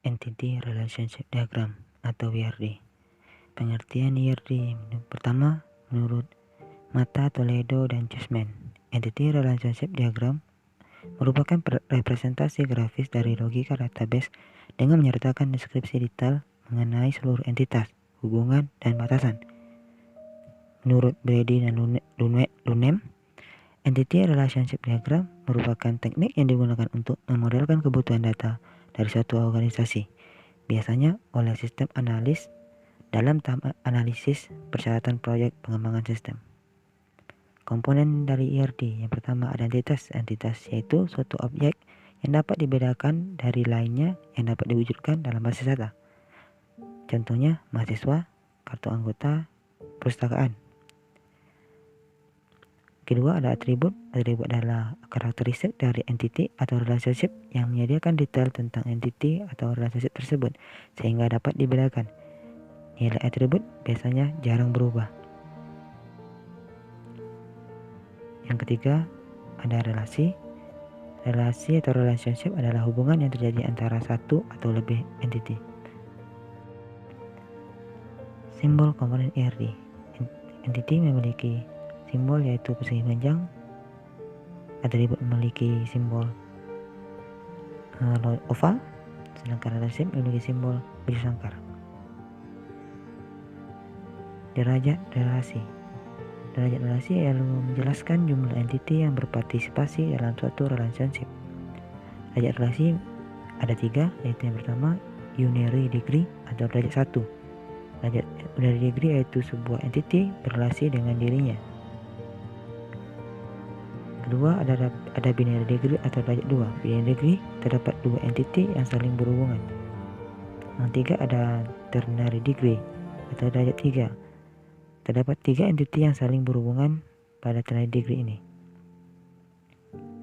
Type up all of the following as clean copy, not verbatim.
Entity Relationship Diagram atau WRD. Pengertian WRD pertama, menurut Mata, Toledo, dan Chessman, Entity Relationship Diagram merupakan representasi grafis dari logika database dengan menyertakan deskripsi detail mengenai seluruh entitas, hubungan, dan batasan. Menurut Brady dan Lunem, Entity Relationship Diagram merupakan teknik yang digunakan untuk memodelkan kebutuhan data dari suatu organisasi, biasanya oleh sistem analis dalam tahap analisis persyaratan proyek pengembangan sistem. Komponen dari ERD yang pertama ada entitas yaitu suatu objek yang dapat dibedakan dari lainnya yang dapat diwujudkan dalam basis data. Contohnya mahasiswa, kartu anggota, perpustakaan. Kedua ada atribut adalah karakteristik dari entity atau relationship yang menyediakan detail tentang entity atau relationship tersebut sehingga dapat dibedakan. Nilai atribut biasanya jarang berubah. Yang ketiga ada relasi. Relasi atau relationship adalah hubungan yang terjadi antara satu atau lebih entity. Simbol komponen ERD. Entity memiliki simbol yaitu persegi panjang. Atribut memiliki simbol oval, sedangkan relationship memiliki simbol biji sangkar. Derajat relasi. Derajat relasi lalu menjelaskan jumlah entity yang berpartisipasi dalam suatu relationship. Derajat relasi ada 3, yaitu yang pertama unary degree atau derajat 1. Derajat unary degree yaitu sebuah entity berrelasi dengan dirinya. Kedua ada binary degree atau derajat 2. Binary degree terdapat 2 entity yang saling berhubungan. Yang ketiga ada ternary degree atau derajat 3. Terdapat 3 entity yang saling berhubungan pada ternary degree ini.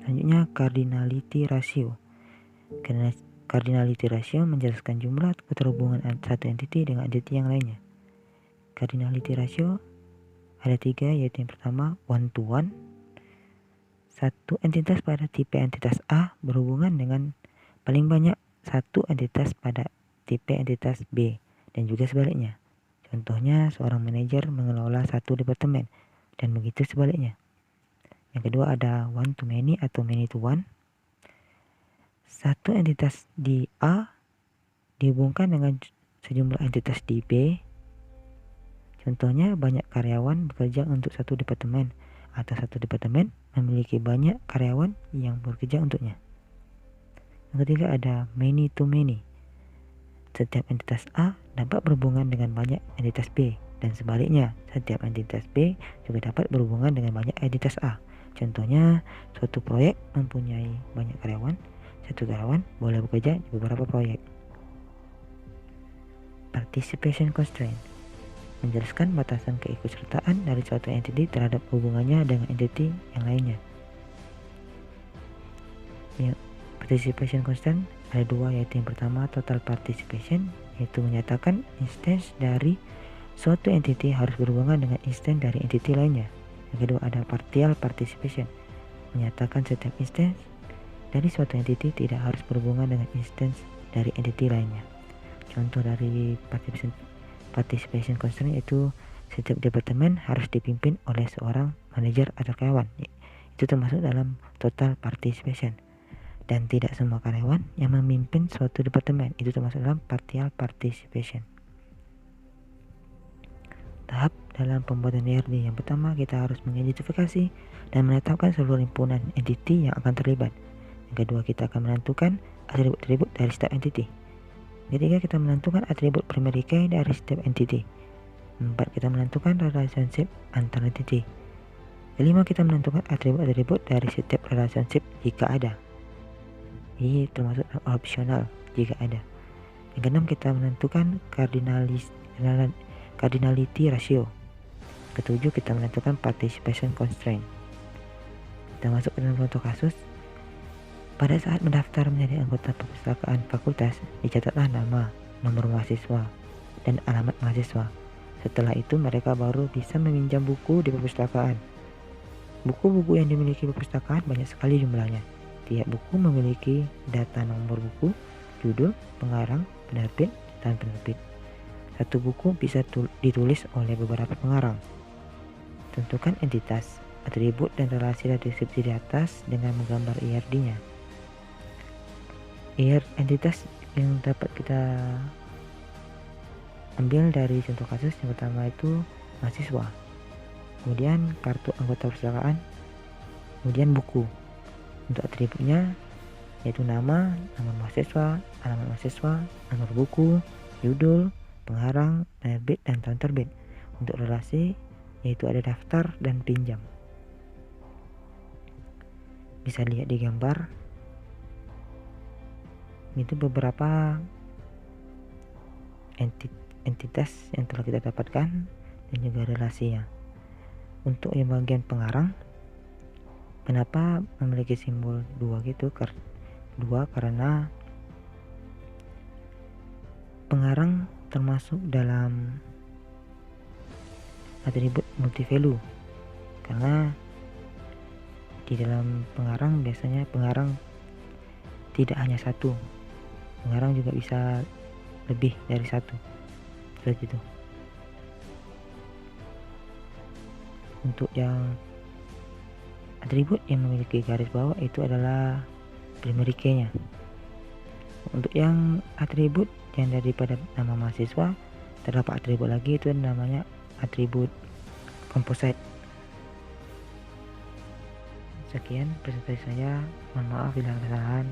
Selanjutnya cardinality ratio. Cardinality ratio menjelaskan jumlah keterhubungan satu entity dengan entity yang lainnya. Cardinality ratio ada 3, yaitu yang pertama 1 to 1. Satu entitas pada tipe entitas A berhubungan dengan paling banyak satu entitas pada tipe entitas B dan juga sebaliknya. Contohnya seorang manajer mengelola satu departemen dan begitu sebaliknya. Yang kedua ada one to many atau many to one. Satu entitas di A dihubungkan dengan sejumlah entitas di B. Contohnya banyak karyawan bekerja untuk satu departemen atau satu departemen memiliki banyak karyawan yang bekerja untuknya. Yang ketiga ada many to many. Setiap entitas A dapat berhubungan dengan banyak entitas B dan sebaliknya, setiap entitas B juga dapat berhubungan dengan banyak entitas A. Contohnya, suatu proyek mempunyai banyak karyawan, satu karyawan boleh bekerja di beberapa proyek. Participation constraint menjelaskan batasan keikutsertaan dari suatu entity terhadap hubungannya dengan entity yang lainnya. Participation constraint ada 2, yaitu yang pertama total participation, yaitu menyatakan instance dari suatu entity harus berhubungan dengan instance dari entity lainnya. Yang kedua ada partial participation, menyatakan setiap instance dari suatu entity tidak harus berhubungan dengan instance dari entity lainnya. Contoh dari participation constraint itu setiap departemen harus dipimpin oleh seorang manajer atau karyawan. Itu termasuk dalam total participation. Dan tidak semua karyawan yang memimpin suatu departemen, itu termasuk dalam partial participation. Tahap dalam pembuatan ERD. Yang pertama kita harus mengidentifikasi dan menetapkan seluruh himpunan entity yang akan terlibat. Yang kedua kita akan menentukan atribut-atribut dari setiap entity. Ketiga, kita menentukan atribut primary key dari setiap entity. 4, kita menentukan relationship antar entity. 5, kita menentukan atribut-atribut dari setiap relationship jika ada. Ini termasuk optional jika ada. Yang keenam, kita menentukan cardinality ratio. Ketujuh, kita menentukan participation constraint. Kita masuk ke dalam contoh kasus. Pada saat mendaftar menjadi anggota perpustakaan fakultas, dicatatlah nama, nomor mahasiswa, dan alamat mahasiswa. Setelah itu mereka baru bisa meminjam buku di perpustakaan. Buku-buku yang dimiliki perpustakaan banyak sekali jumlahnya. Tiap buku memiliki data nomor buku, judul, pengarang, penerbit, dan penerbit. Satu buku bisa ditulis oleh beberapa pengarang. Tentukan entitas, atribut, dan relasi dari deskripsi di atas dengan menggambar IRD-nya. Entitas yang dapat kita ambil dari contoh kasus yang pertama itu mahasiswa, kemudian kartu anggota perpustakaan, kemudian buku. Untuk atributnya yaitu nama mahasiswa, alamat mahasiswa, nomor buku, judul, pengarang, penerbit, dan tahun terbit. Untuk relasi yaitu ada daftar dan pinjam. Bisa lihat di gambar. Itu beberapa entitas yang telah kita dapatkan dan juga relasinya. Untuk yang bagian pengarang, kenapa memiliki simbol 2 gitu? Karena pengarang termasuk dalam atribut multivalue, karena di dalam pengarang biasanya pengarang tidak hanya satu, pengarang juga bisa lebih dari satu, seperti itu. Untuk yang atribut yang memiliki garis bawah itu adalah primary key-nya. Untuk yang atribut yang daripada nama mahasiswa, terdapat atribut lagi, itu namanya atribut composite. Sekian presentasi saya, mohon maaf bila ada kesalahan.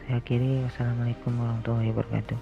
Saya akhiri, wassalamualaikum warahmatullahi wabarakatuh.